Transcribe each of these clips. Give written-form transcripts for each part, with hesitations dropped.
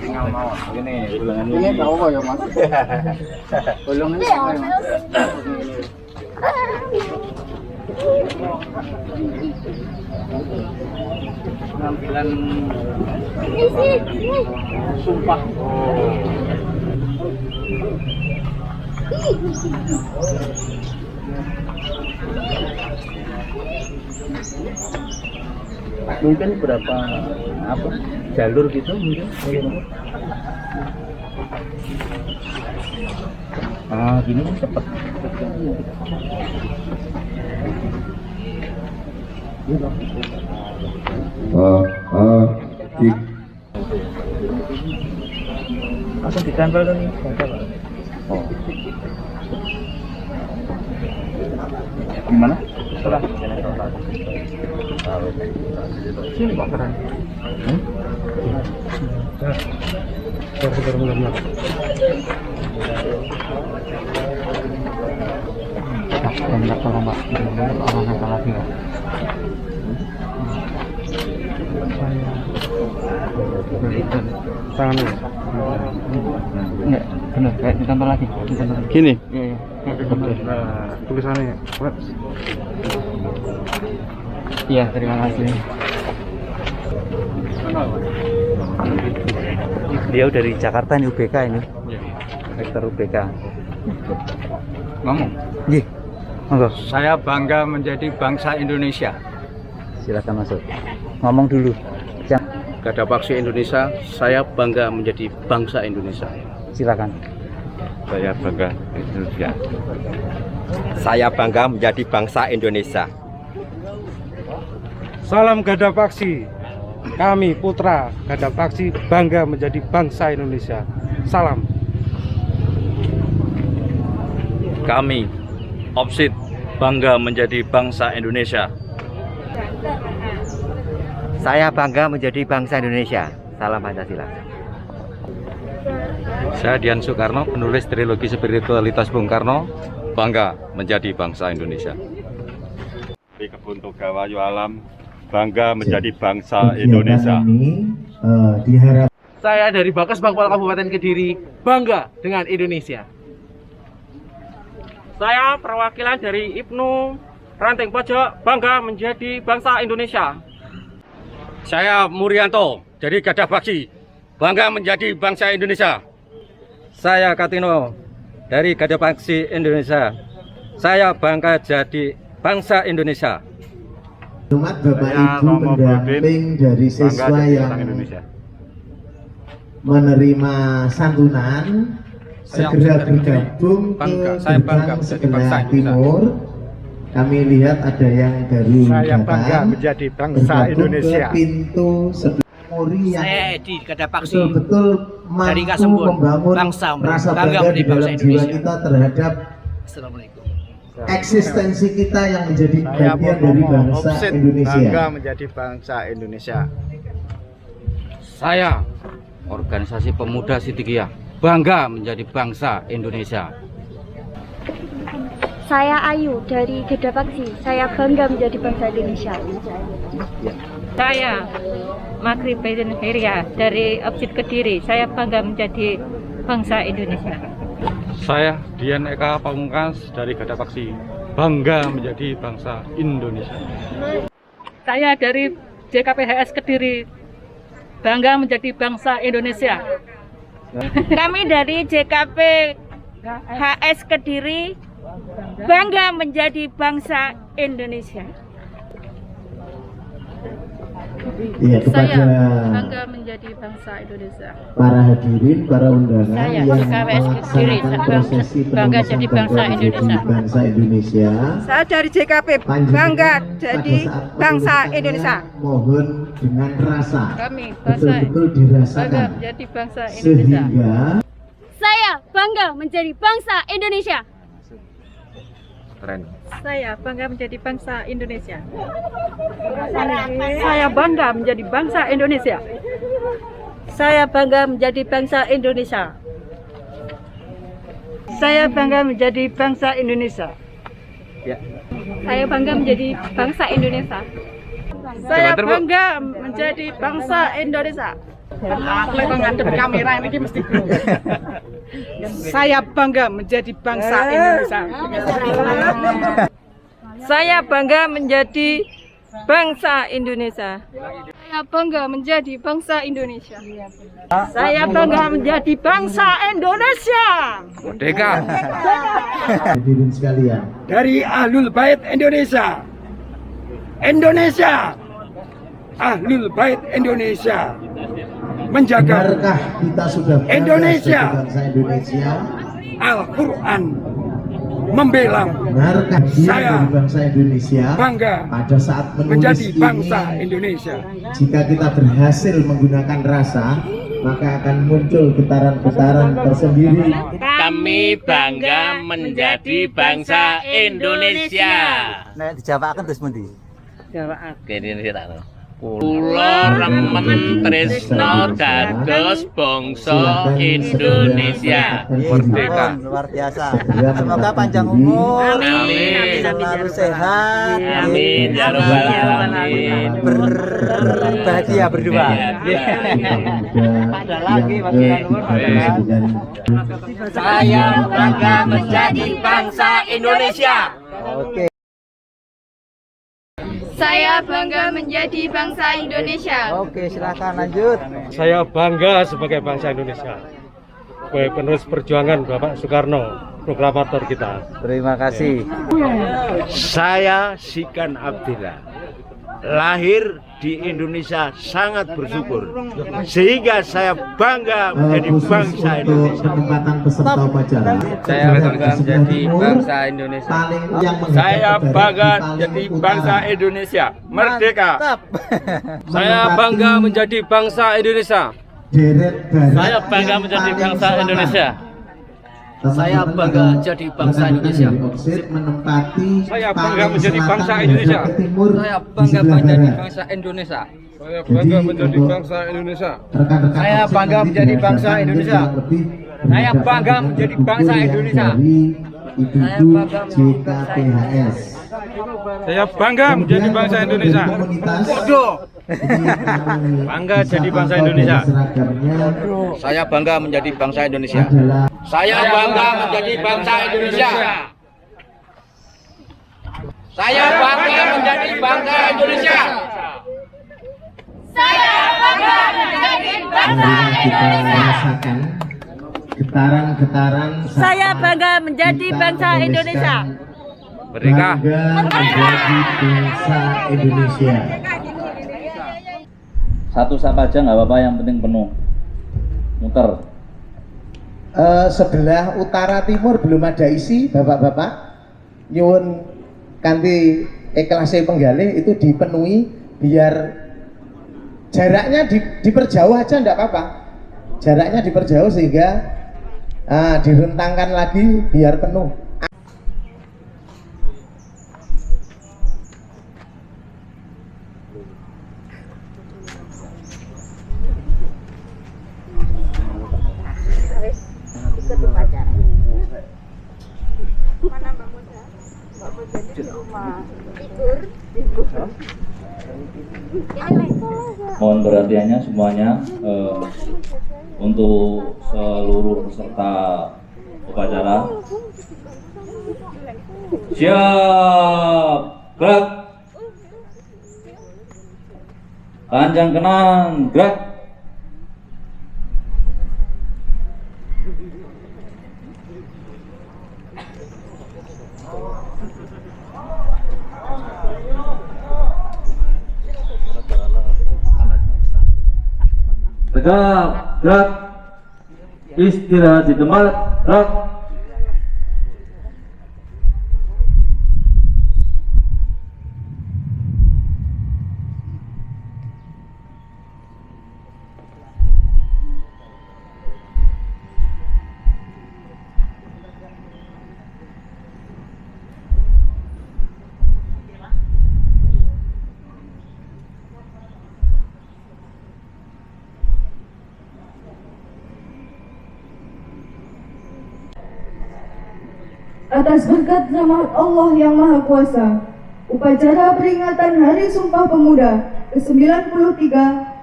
Tinggal mau ini bulangan ini tahu kok ya Mas. Bolong ini. Penampilan sumpah. Mungkin berapa apa jalur gitu mungkin? Gini kan cepat. Langsung ditempel kan? Oh. Gimana? Sini Pak Keren. Enggak tolong Pak. Orang yang lagi ya. Tangan dulu. Enggak, benar kayak ditambah lagi. Gini. Iya. Tulisannya. Iya, terima kasih. Beliau dari Jakarta ini UBK ini. Rektor UBK. Ngomong. Nggih. Monggo. Saya bangga menjadi bangsa Indonesia. Silakan masuk. Ngomong dulu. Gadapaksi Indonesia, saya bangga menjadi bangsa Indonesia. Silakan. Saya bangga Indonesia. Saya bangga menjadi bangsa Indonesia. Salam Gadapaksi. Kami putra Gadapaksi bangga menjadi bangsa Indonesia. Salam. Kami OPSID bangga menjadi bangsa Indonesia. Saya bangga menjadi bangsa Indonesia. Salam Pancasila. Saya Dian Soekarno, penulis trilogi spiritualitas Bung Karno, bangga menjadi bangsa Indonesia. Di Kebun Togawayu Alam, bangga menjadi bangsa Indonesia. Saya dari Bakas Bangpal Kabupaten Kediri, bangga dengan Indonesia. Saya perwakilan dari Ibnu Ranting Pojok, bangga menjadi bangsa Indonesia. Saya Murianto dari Gadapaksi, bangga menjadi bangsa Indonesia. Saya Katino dari Gadapaksi Indonesia. Saya bangga jadi bangsa Indonesia. Selamat Bapak Ibu pendamping dari siswa yang menerima santunan segera bergabung ke gerbang sebelah timur. Kami lihat ada yang baru Saya bangga datang, menjadi bangsa Indonesia. ke pintu sebelah Muri yang Saya Edi Gadapaksi betul-betul dari mampu Kasembun, membangun bangsa rasa bangga bangga menjadi di dalam bangsa jiwa Indonesia. kita terhadap Assalamualaikum. eksistensi kita yang menjadi Saya bagian dari bangsa OPSID Indonesia. bangga menjadi bangsa Indonesia. Saya organisasi pemuda Sidikiyah, bangga menjadi bangsa Indonesia. Saya Ayu dari Gadapaksi. Saya bangga menjadi bangsa Indonesia. Saya Magri Beden Heria dari OPSID Kediri. Saya bangga menjadi bangsa Indonesia. Saya Dian Eka Pamungkas dari Gadapaksi, bangga menjadi bangsa Indonesia. Saya dari JKPHS Kediri, bangga menjadi bangsa Indonesia. Kami dari JKP HS Kediri bangga menjadi bangsa Indonesia. Ya, kepada Bangga menjadi bangsa Indonesia. para hadirin, para undangan Saya yang JKPS Kediri, melaksanakan prosesi bangga penulisan jadi bangsa bangga menjadi Indonesia. bangsa Indonesia. Saya dari JKP Bangga jadi bangsa Indonesia. Mohon dengan rasa Kami bangsa betul-betul bangga dirasakan menjadi bangsa Indonesia. sehingga Saya bangga menjadi bangsa Indonesia. Keren. Saya bangga menjadi bangsa Indonesia. Saya bangga menjadi bangsa Indonesia. Saya bangga menjadi bangsa Indonesia. Saya bangga menjadi bangsa Indonesia. Ya. Saya bangga menjadi bangsa Indonesia. Saya bangga menjadi bangsa Indonesia. Kamera ini mesti. Saya bangga menjadi bangsa Indonesia. Saya bangga menjadi bangsa Indonesia. Saya bangga menjadi bangsa Indonesia. Saya bangga menjadi bangsa Indonesia. Merdeka. Hadirin sekalian, Dari Ahlul Bait Indonesia. Indonesia. Ahlul Bait Indonesia. Menjaga benarkah kita sudah bangga Indonesia. sebagai bangsa Indonesia? Al-Quran. Membela Benarkah dia Saya dari bangsa Indonesia bangga pada saat menulis menjadi bangsa ini? Indonesia. Jika kita berhasil menggunakan rasa, maka akan muncul getaran-getaran tersendiri. Kami bangga menjadi bangsa Indonesia. Nek dijawabkan terus pundi? Kula remen tresno dados bangsa Indonesia. Merdeka. Luar biasa. Semoga panjang umur. Amin. Selalu sehat. Amin ya rabbal alamin. Berbahagia berdua. Ada lagi Saya bangga menjadi bangsa Indonesia. Oke. Saya bangga menjadi bangsa Indonesia. Oke, silakan lanjut. Saya bangga sebagai bangsa Indonesia. Sebagai penerus perjuangan Bapak Soekarno, proklamator kita. Terima kasih. Saya Sikan Abdillah. Lahir di Indonesia sangat bersyukur. Sehingga saya bangga menjadi bangsa Indonesia. Penempatan peserta upacara. Saya bangga menjadi bangsa Indonesia. Saya bangga jadi bangsa Indonesia. Merdeka. Saya bangga menjadi bangsa Indonesia. Saya bangga menjadi bangsa Indonesia. Saya bangga jadi bangsa Indonesia. Saya bangga menjadi bangsa Indonesia. Saya bangga menjadi bangsa Indonesia. Saya bangga menjadi bangsa Indonesia. Saya bangga menjadi bangsa Indonesia. Saya bangga menjadi bangsa Indonesia. Saya bangga JKPHS. Saya bangga menjadi bangsa Indonesia. Bangga jadi bangsa Indonesia. Saya bangga menjadi bangsa Indonesia. Saya bangga menjadi bangsa Indonesia. Saya bangga menjadi bangsa Indonesia. Saya bangga menjadi bangsa Indonesia. Getaran-getaran. Saya bangga menjadi bangsa Indonesia. Merdeka. Bangga menjadi bangsa Indonesia. Satu sapa aja nggak apa-apa, yang penting penuh. Muter. Sebelah utara timur belum ada isi, bapak-bapak. Nyuwun kanthi ikhlase penggalih itu dipenuhi, biar jaraknya diperjauh aja, enggak apa-apa. Jaraknya diperjauh sehingga direntangkan lagi biar penuh. Mohon perhatiannya semuanya, untuk seluruh peserta upacara. Siap, gerak. Panjang kanan, gerak. Tegak, gerak. Istirahat di tempat, gerak. Atas berkat rahmat Allah yang Maha Kuasa, Upacara peringatan Hari Sumpah Pemuda ke-93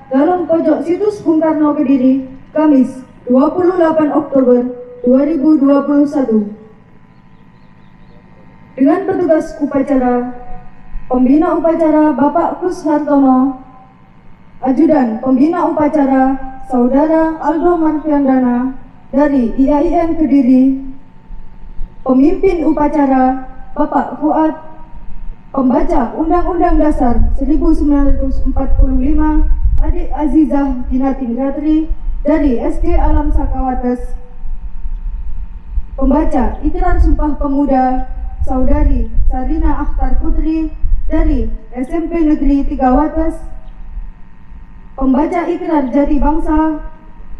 dalam pojok situs Bung Karno Kediri, Kamis 28 Oktober 2021. Dengan petugas upacara, Pembina Upacara Bapak Kus Hartono, Ajudan Pembina Upacara Saudara Aldo Marfiandana dari IAIN Kediri, Pemimpin Upacara Bapak Fuad, Pembaca Undang-Undang Dasar 1945, Adik Azizah Dinatin Ratri dari SD Alam Sakawates, Pembaca Ikrar Sumpah Pemuda Saudari Sarina Akhtar Putri dari SMP Negeri 3 Wates, Pembaca Ikrar Jati Bangsa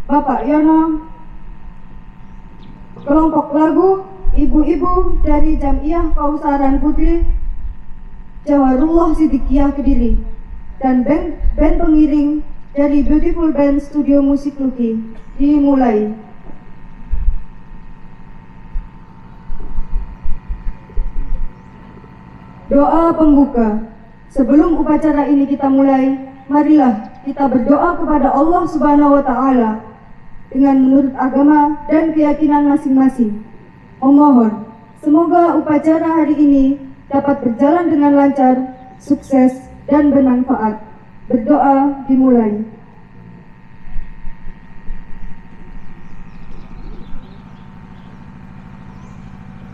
Bapak Yono, kelompok lagu ibu-ibu dari Jamiah Kausaran Putri Jawarullah Siddiqiyah Kediri, dan band pengiring dari Beautiful Band Studio Musik Luki dimulai. Doa pembuka. Sebelum upacara ini kita mulai, marilah kita berdoa kepada Allah Subhanahu wa Ta'ala dengan menurut agama dan keyakinan masing-masing. Memohon semoga upacara hari ini dapat berjalan dengan lancar, sukses, dan bermanfaat. Berdoa dimulai.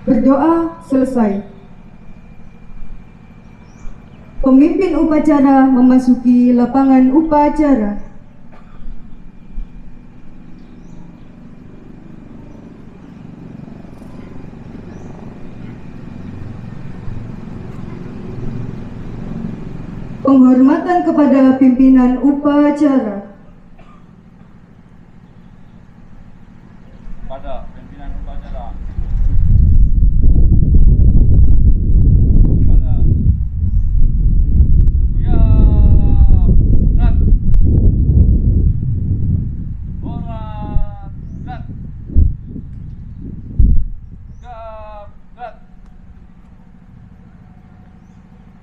Berdoa selesai. Pemimpin upacara memasuki lapangan upacara. Penghormatan kepada pimpinan upacara. Pada pimpinan upacara.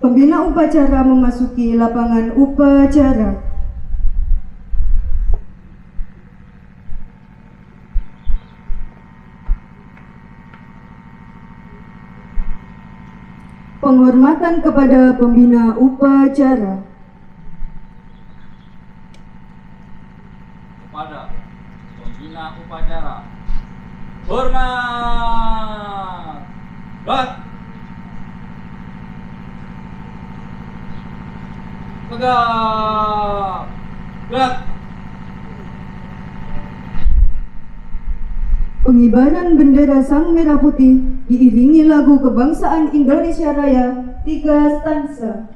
Pembina upacara memasuki lapangan upacara. Penghormatan kepada pembina upacara. Kepada pembina upacara. Hormat. Bat. Tegak. Gerak. Pengibaran bendera Sang Merah Putih diiringi lagu kebangsaan Indonesia Raya 3 stanza.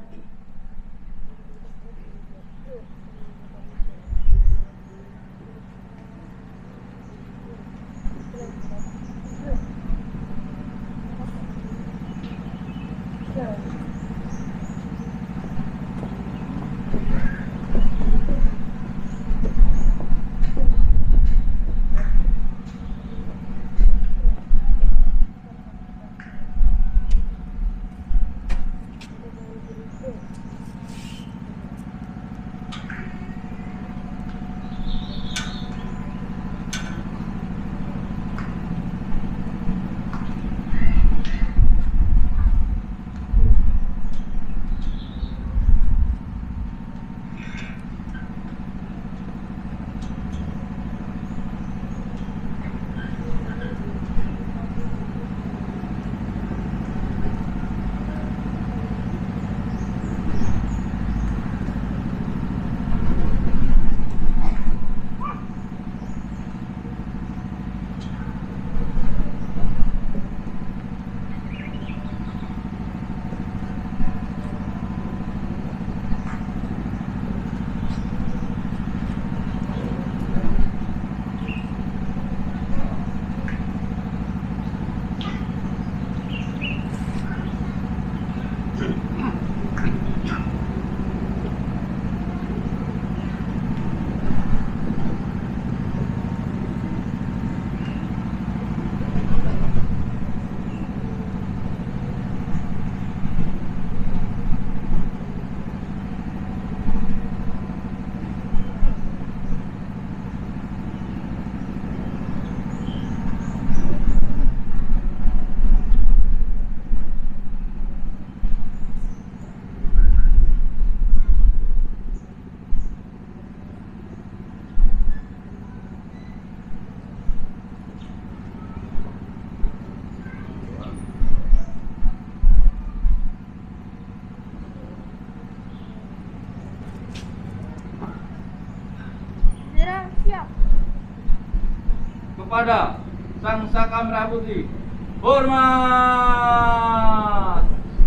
kepada Sang Saka Merah Putih. Hormat.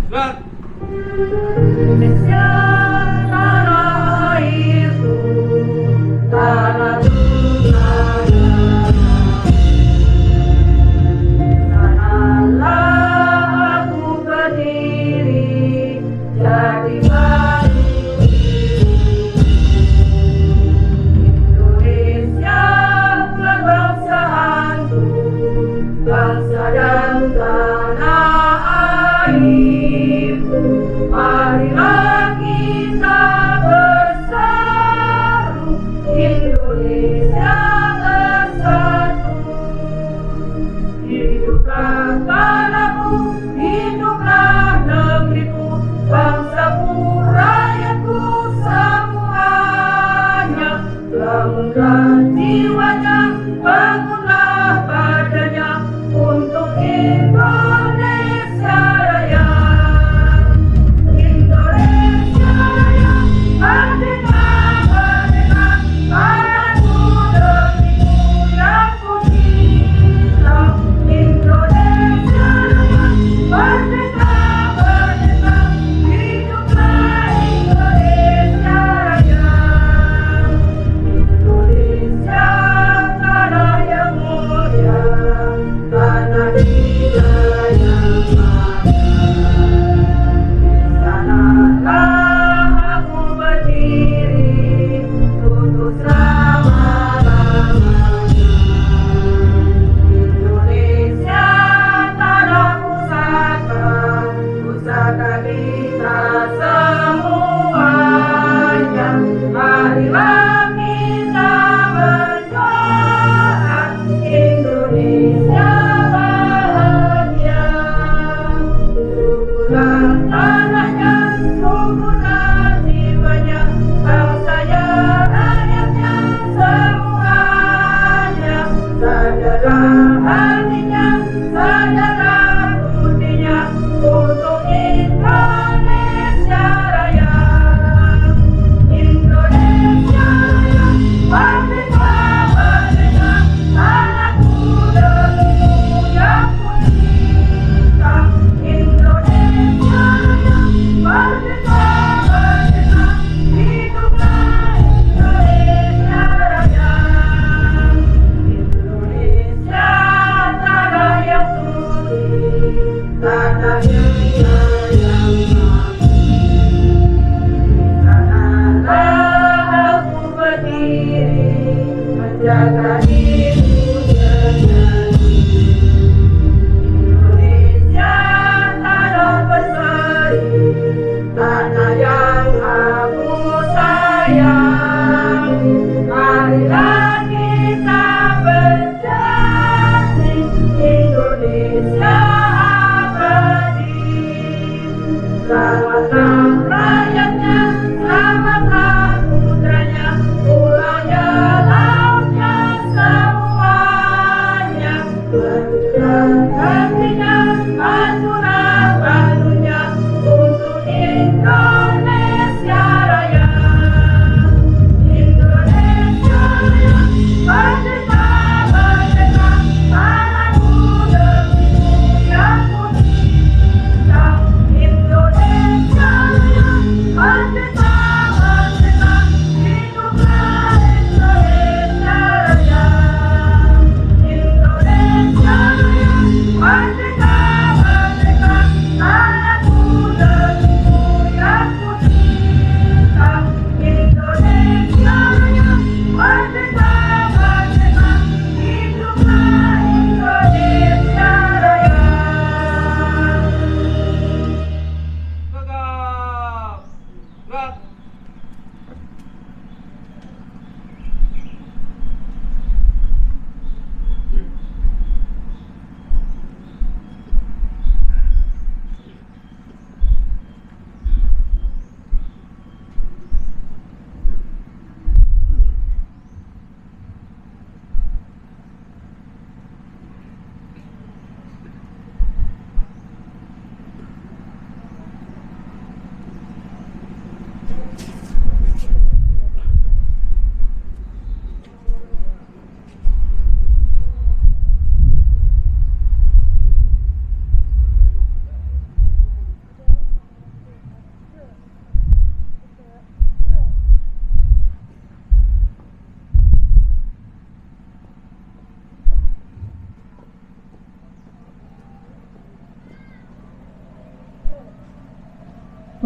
Gerak. Indonesia tanah airku, tanah Tuhanku. Sanalah aku berdiri jadi baru. Indonesia kebangsaanku, bangsa dan tanah airku. Marilah kita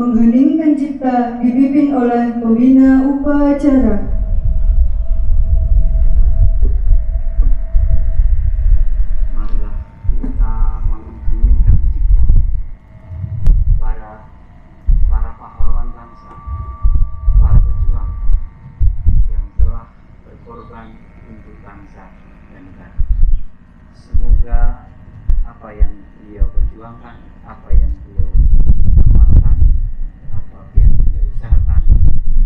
mengheningkan cipta dipimpin oleh pembina upacara. Marilah kita mengheningkan cipta para pahlawan bangsa, para pejuang yang telah berkorban untuk bangsa dan negara. Semoga apa yang beliau perjuangkan, apa yang beliau amalkan, apa yang beliau usahakan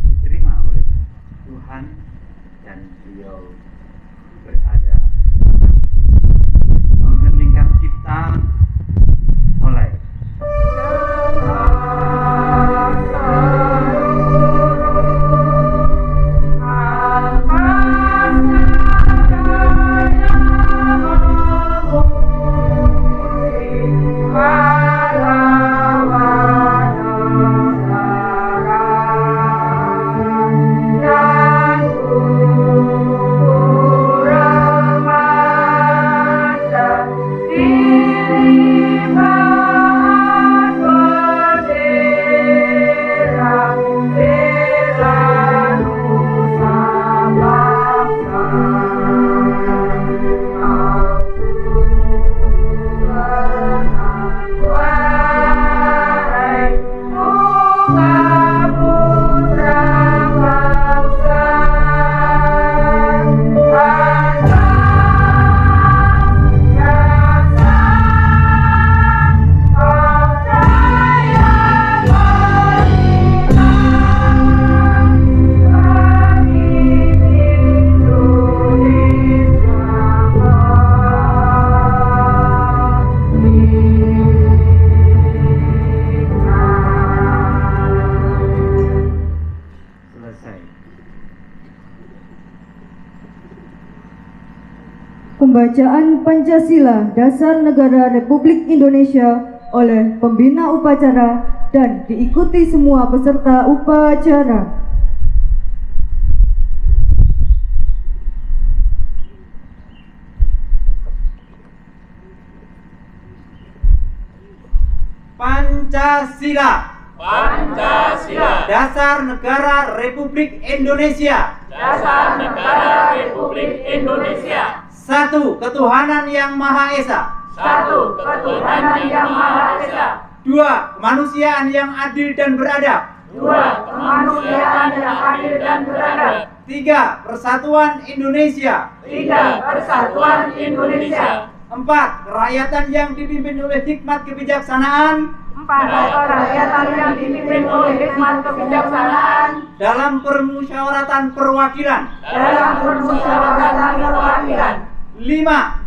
diterima oleh Tuhan dan beliau berada mengheningkan cipta mulai. Pembacaan Pancasila Dasar Negara Republik Indonesia oleh pembina upacara dan diikuti semua peserta upacara. Pancasila. Pancasila. Dasar Negara Republik Indonesia. Dasar Negara Republik Indonesia. Satu, ketuhanan yang Maha Esa. Satu, ketuhanan yang Maha Esa. Dua, kemanusiaan yang adil dan beradab. Dua, kemanusiaan yang adil dan beradab. Tiga, persatuan Indonesia. Tiga, persatuan Indonesia. Empat, kerakyatan yang dipimpin oleh hikmat kebijaksanaan. Empat, kerakyatan yang dipimpin oleh hikmat kebijaksanaan. Dalam permusyawaratan perwakilan. Dalam permusyawaratan perwakilan. 5.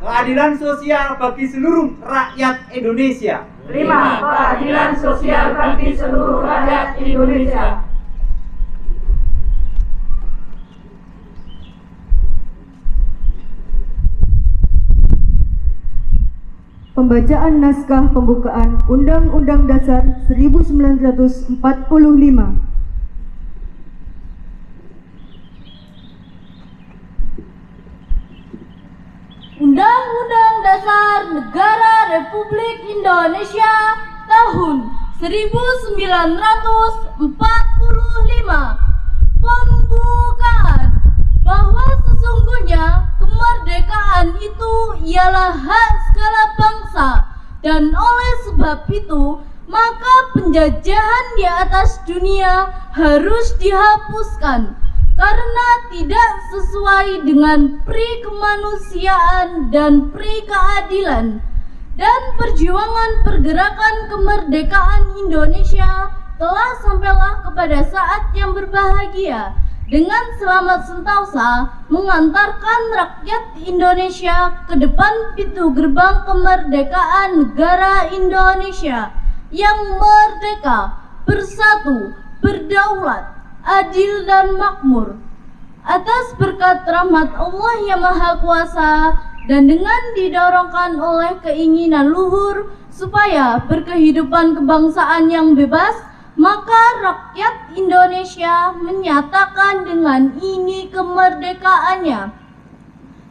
Keadilan sosial bagi seluruh rakyat Indonesia. 5. Keadilan sosial bagi seluruh rakyat Indonesia. Pembacaan naskah pembukaan Undang-Undang Dasar 1945. Undang-Undang Dasar Negara Republik Indonesia tahun 1945. Pembukaan bahwa sesungguhnya kemerdekaan itu ialah hak segala bangsa dan oleh sebab itu maka penjajahan di atas dunia harus dihapuskan karena tidak sesuai dengan pri kemanusiaan dan pri keadilan, dan perjuangan pergerakan kemerdekaan Indonesia telah sampailah kepada saat yang berbahagia dengan selamat sentosa mengantarkan rakyat Indonesia ke depan pintu gerbang kemerdekaan negara Indonesia yang merdeka, bersatu, berdaulat, adil dan makmur. Atas berkat rahmat Allah yang Maha Kuasa dan dengan didorongkan oleh keinginan luhur supaya berkehidupan kebangsaan yang bebas, maka rakyat Indonesia menyatakan dengan ini kemerdekaannya.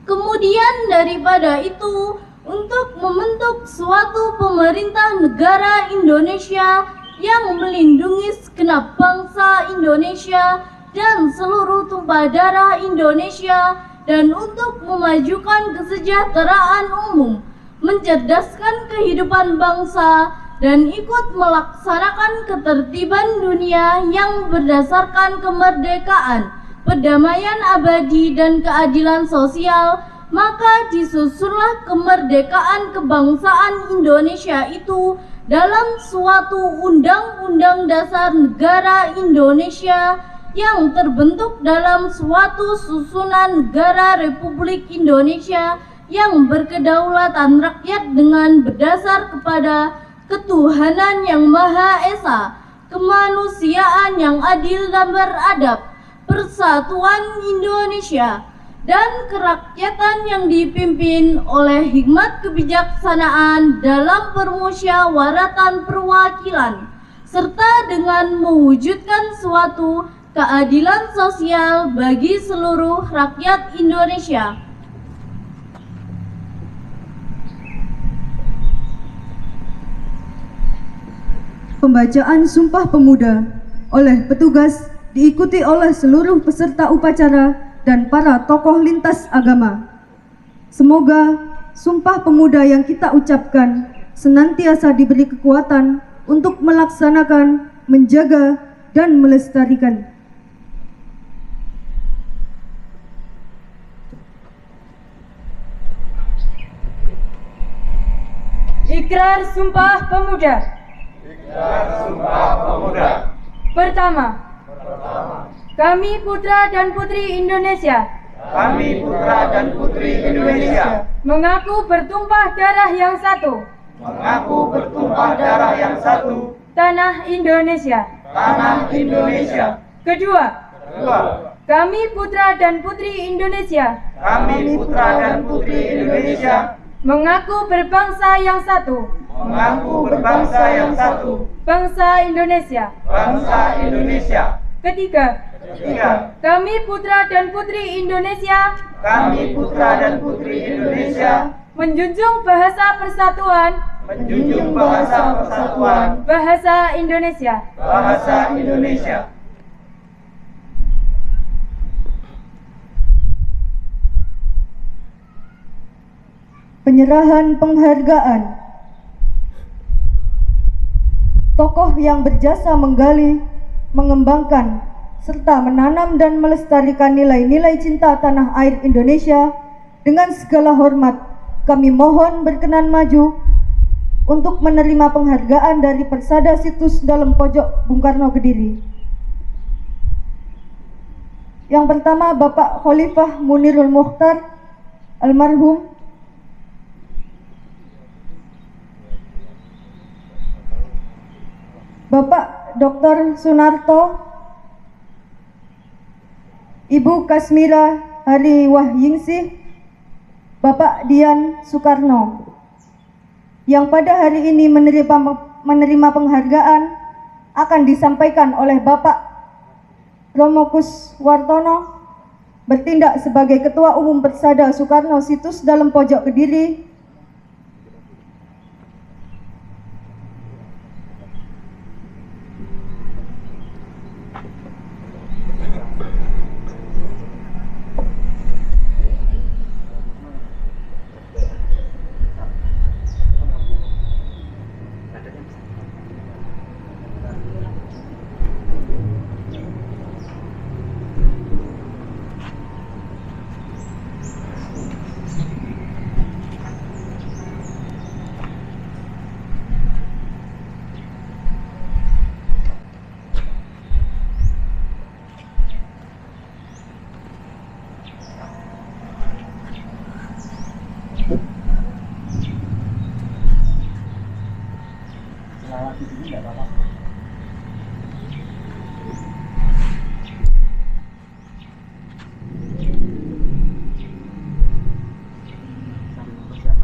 Kemudian daripada itu, untuk membentuk suatu pemerintah negara Indonesia yang melindungi segenap bangsa Indonesia dan seluruh tumpah darah Indonesia, dan untuk memajukan kesejahteraan umum, mencerdaskan kehidupan bangsa, dan ikut melaksanakan ketertiban dunia yang berdasarkan kemerdekaan, perdamaian abadi, dan keadilan sosial, maka disusunlah kemerdekaan kebangsaan Indonesia itu dalam suatu Undang-Undang Dasar Negara Indonesia yang terbentuk dalam suatu susunan negara Republik Indonesia yang berkedaulatan rakyat dengan berdasar kepada ketuhanan yang Maha Esa, kemanusiaan yang adil dan beradab, persatuan Indonesia, dan kerakyatan yang dipimpin oleh hikmat kebijaksanaan dalam permusyawaratan perwakilan, serta dengan mewujudkan suatu keadilan sosial bagi seluruh rakyat Indonesia. Pembacaan Sumpah Pemuda oleh petugas diikuti oleh seluruh peserta upacara dan para tokoh lintas agama. Semoga Sumpah Pemuda yang kita ucapkan senantiasa diberi kekuatan untuk melaksanakan, menjaga, dan melestarikan. Ikrar Sumpah Pemuda. Pertama, kami putra dan putri Indonesia. Mengaku bertumpah darah yang satu. Tanah Indonesia. Kedua, kami putra dan putri Indonesia. Mengaku berbangsa yang satu. Bangsa Indonesia. Ketiga, kami putra dan putri Indonesia. Menjunjung bahasa persatuan. Bahasa Indonesia. Penyerahan penghargaan. Tokoh yang berjasa menggali, mengembangkan, serta menanam dan melestarikan nilai-nilai cinta tanah air Indonesia, dengan segala hormat kami mohon berkenan maju untuk menerima penghargaan dari Persada Situs Dalam Pojok Bung Karno Kediri. Yang pertama, Bapak Khalifah Munirul Mukhtar almarhum. Bapak Dr. Sunarto, Ibu Kasmira Hari Wahyingsih, Bapak Dian Soekarno, yang pada hari ini menerima penghargaan akan disampaikan oleh Bapak Romo Kuswartono, bertindak sebagai Ketua Umum Persada Soekarno Situs Dalam Pojok Kediri.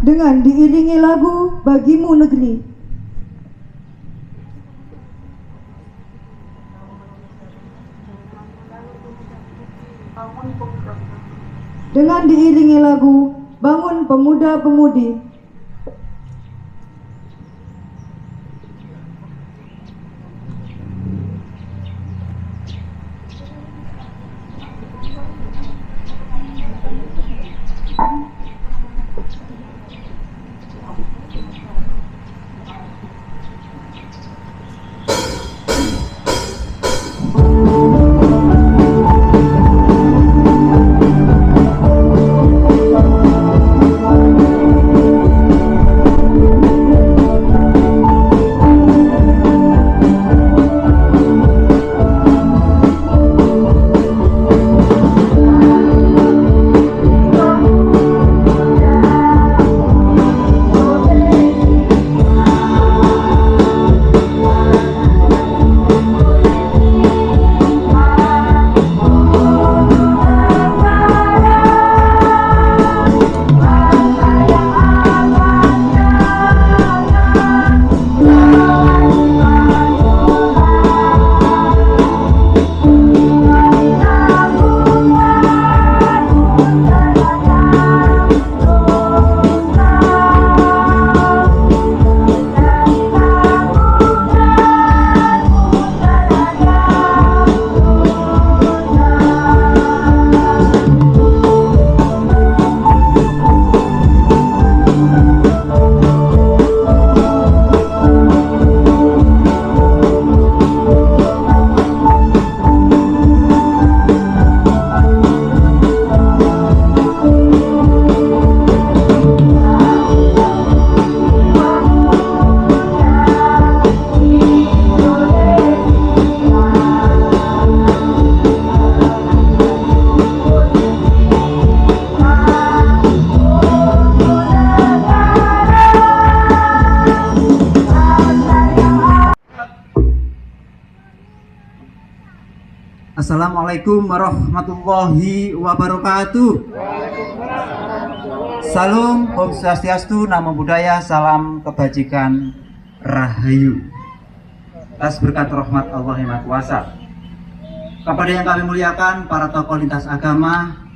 Dengan diiringi lagu Bagimu Negeri. Dengan diiringi lagu Bangun Pemuda-Pemudi. Assalamualaikum warahmatullahi wabarakatuh. Salam, Om Swastiastu, Namo Buddhaya, salam kebajikan, Rahayu. Atas berkat rahmat Allah yang Maha Kuasa, kepada yang kami muliakan para tokoh lintas agama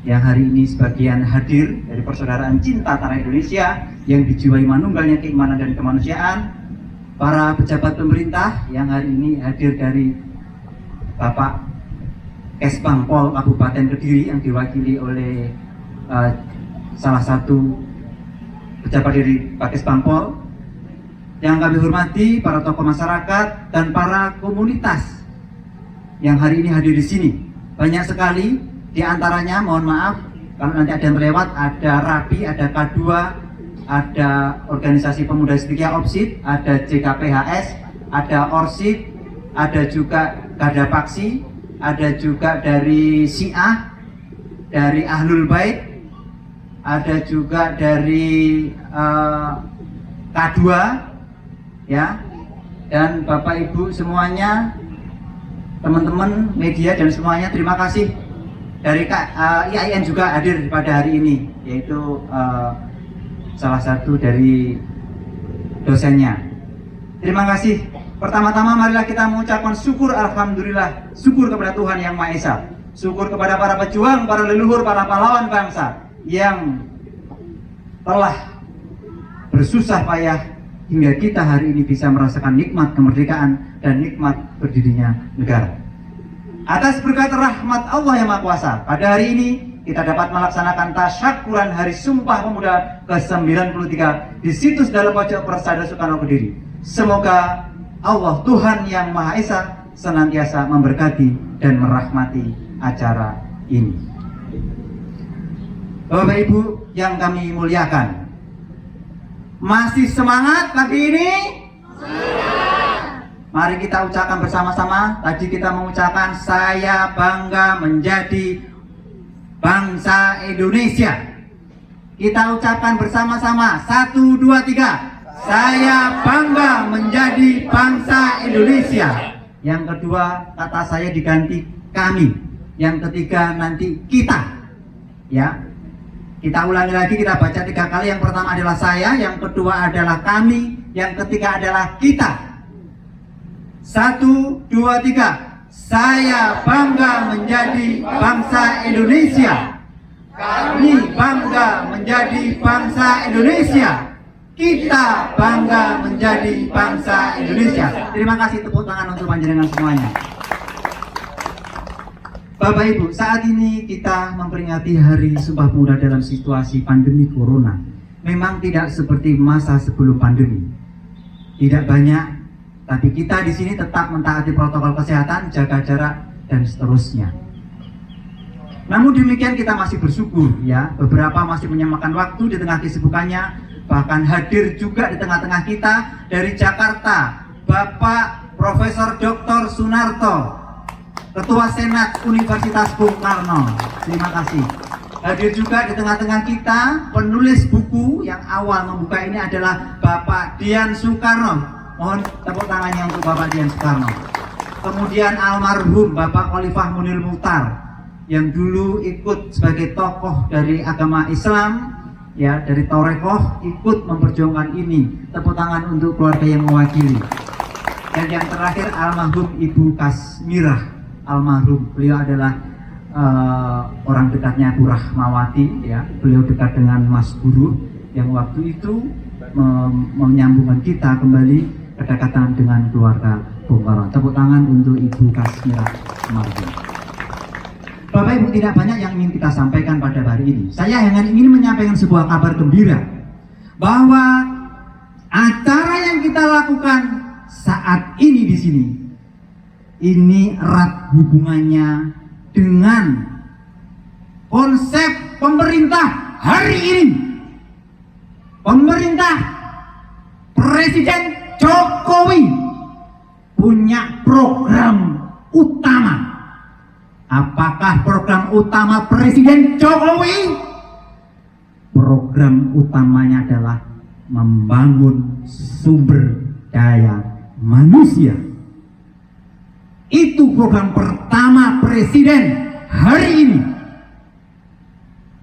yang hari ini sebagian hadir dari persaudaraan cinta tanah Indonesia yang dijiwai manunggalnya keimanan dan kemanusiaan, para pejabat pemerintah yang hari ini hadir dari Bapak Kesbangpol Kabupaten Kediri yang diwakili oleh salah satu pejabat dari Pak Kesbangpol, yang kami hormati para tokoh masyarakat dan para komunitas yang hari ini hadir di sini. Banyak sekali, di antaranya mohon maaf kalau nanti ada yang terlewat, ada RAPI, ada K2, ada Organisasi Pemuda Sidikiyah OPSID, ada JKPHS, ada ORSID, ada juga Garda Paksi, ada juga dari Syiah, dari Ahlul Bait, ada juga dari K2, ya, dan Bapak Ibu semuanya, teman-teman media dan semuanya, terima kasih. Dari IAIN juga hadir pada hari ini, yaitu salah satu dari dosennya. Terima kasih. Pertama-tama marilah kita mengucapkan syukur, alhamdulillah, syukur kepada Tuhan Yang Maha Esa, syukur kepada para pejuang, para leluhur, para pahlawan bangsa yang telah bersusah payah hingga kita hari ini bisa merasakan nikmat kemerdekaan dan nikmat berdirinya negara. Atas berkat rahmat Allah Yang Maha Kuasa, pada hari ini kita dapat melaksanakan tasyakuran Hari Sumpah Pemuda ke-93 di situs Dalam Pojok Persada Soekarno Kediri. Semoga Allah Tuhan Yang Maha Esa senantiasa memberkati dan merahmati acara ini. Bapak Ibu yang kami muliakan, masih semangat pagi ini? Mari kita ucapkan bersama-sama. Tadi kita mengucapkan saya bangga menjadi bangsa Indonesia. Kita ucapkan bersama-sama. 1, 2, 3. Saya bangga menjadi bangsa Indonesia. Yang kedua, kata saya diganti kami. Yang ketiga nanti kita. Ya. Kita ulangi lagi, kita baca 3 kali. Yang pertama adalah saya, yang kedua adalah kami, yang ketiga adalah kita. 1, 2, 3. Saya bangga menjadi bangsa Indonesia. Kami bangga menjadi bangsa Indonesia. Kita bangga menjadi bangsa Indonesia. Terima kasih, tepuk tangan untuk panjenengan semuanya. Bapak Ibu, saat ini kita memperingati Hari Sumpah Pemuda dalam situasi pandemi Corona. Memang tidak seperti masa sebelum pandemi. Tidak banyak, tapi kita di sini tetap mentaati protokol kesehatan, jaga jarak, dan seterusnya. Namun demikian kita masih bersyukur, ya. Beberapa masih menyempatkan waktu di tengah kesibukannya, bahkan hadir juga di tengah-tengah kita dari Jakarta, Bapak Profesor Dr. Sunarto, Ketua Senat Universitas Bung Karno. Terima kasih. Hadir juga di tengah-tengah kita penulis buku yang awal membuka ini adalah Bapak Dian Soekarno. Mohon tepuk tangannya untuk Bapak Dian Soekarno. Kemudian almarhum Bapak Khalifah Munil Mukhtar yang dulu ikut sebagai tokoh dari agama Islam, ya, dari Torekoh, ikut memperjuangkan ini. Tepuk tangan untuk keluarga yang mewakili. Dan yang terakhir almarhum Ibu Kasmirah. Almarhum, beliau adalah orang dekatnya Bu Rahmawati, ya. Beliau dekat dengan Mas Guru yang waktu itu menyambungkan kita kembali kedekatan dengan keluarga Bung Karno. Tepuk tangan untuk Ibu Kasmirah almarhum. Bapak Ibu, tidak banyak yang ingin kita sampaikan pada hari ini. Saya hanya ingin menyampaikan sebuah kabar gembira bahwa acara yang kita lakukan saat ini di sini ini erat hubungannya dengan konsep pemerintah hari ini. Pemerintah Presiden Jokowi punya program utama. Apakah program utama Presiden Jokowi? Program utamanya adalah membangun sumber daya manusia. Itu program pertama Presiden hari ini.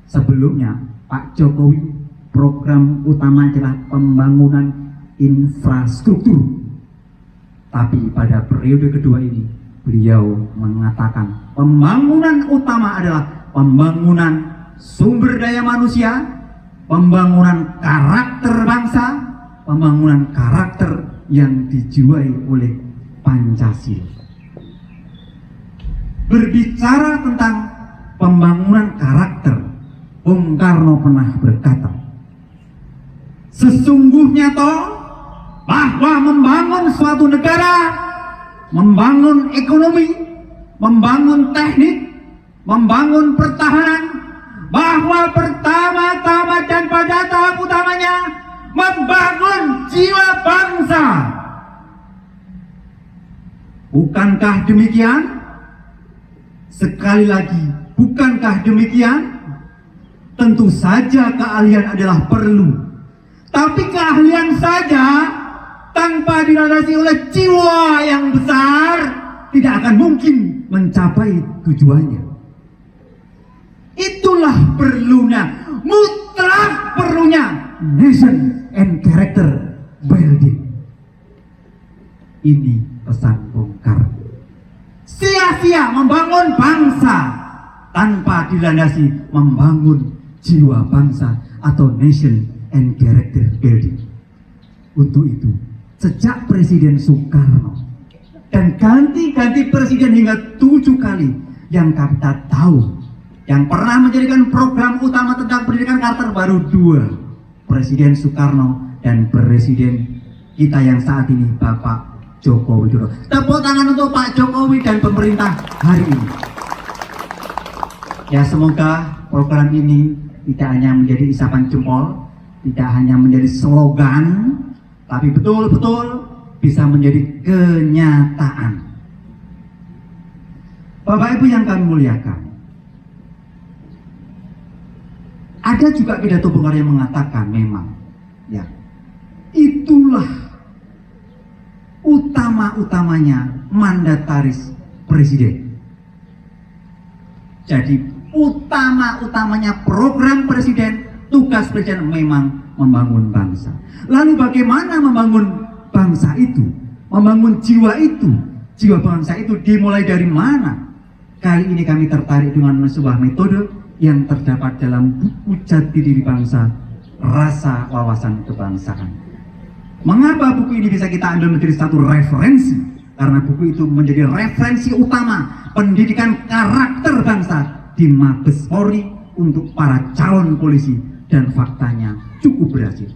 Sebelumnya Pak Jokowi program utama adalah pembangunan infrastruktur. Tapi pada periode kedua ini beliau mengatakan pembangunan utama adalah pembangunan sumber daya manusia, pembangunan karakter bangsa, pembangunan karakter yang dijiwai oleh Pancasila. Berbicara tentang pembangunan karakter, Bung Karno pernah berkata, sesungguhnya toh bahwa membangun suatu negara, membangun ekonomi, membangun teknik, membangun pertahanan, bahwa pertama-tama dan pada tahap utamanya membangun jiwa bangsa. Bukankah demikian? Sekali lagi, bukankah demikian? Tentu saja keahlian adalah perlu, tapi keahlian saja tanpa dilandasi oleh jiwa yang besar tidak akan mungkin mencapai tujuannya. Itulah perlunya, mutlak perlunya nation and character building. Ini pesan Bung Karno. Sia-sia membangun bangsa tanpa dilandasi membangun jiwa bangsa atau nation and character building. Untuk itu, sejak Presiden Soekarno dan ganti-ganti presiden hingga 7 kali yang kita tahu, yang pernah menjadikan program utama tentang pendidikan karakter baru 2, Presiden Soekarno dan Presiden kita yang saat ini Bapak Joko Widodo. Tepuk tangan untuk Pak Jokowi dan pemerintah hari ini. Ya, semoga program ini tidak hanya menjadi isapan jempol, tidak hanya menjadi slogan, tapi betul-betul bisa menjadi kenyataan. Bapak Ibu yang kami muliakan, ada juga pidato Bung Karno yang mengatakan memang, ya, itulah utama-utamanya mandataris presiden. Jadi utama-utamanya program presiden, tugas presiden memang membangun bangsa. Lalu bagaimana membangun bangsa itu? Membangun jiwa itu, jiwa bangsa itu dimulai dari mana? Kali ini kami tertarik dengan sebuah metode yang terdapat dalam buku Jati Diri Bangsa, Rasa Wawasan Kebangsaan. Mengapa buku ini bisa kita ambil menjadi satu referensi? Karena buku itu menjadi referensi utama pendidikan karakter bangsa di Mabes Polri untuk para calon polisi, dan faktanya cukup berhasil.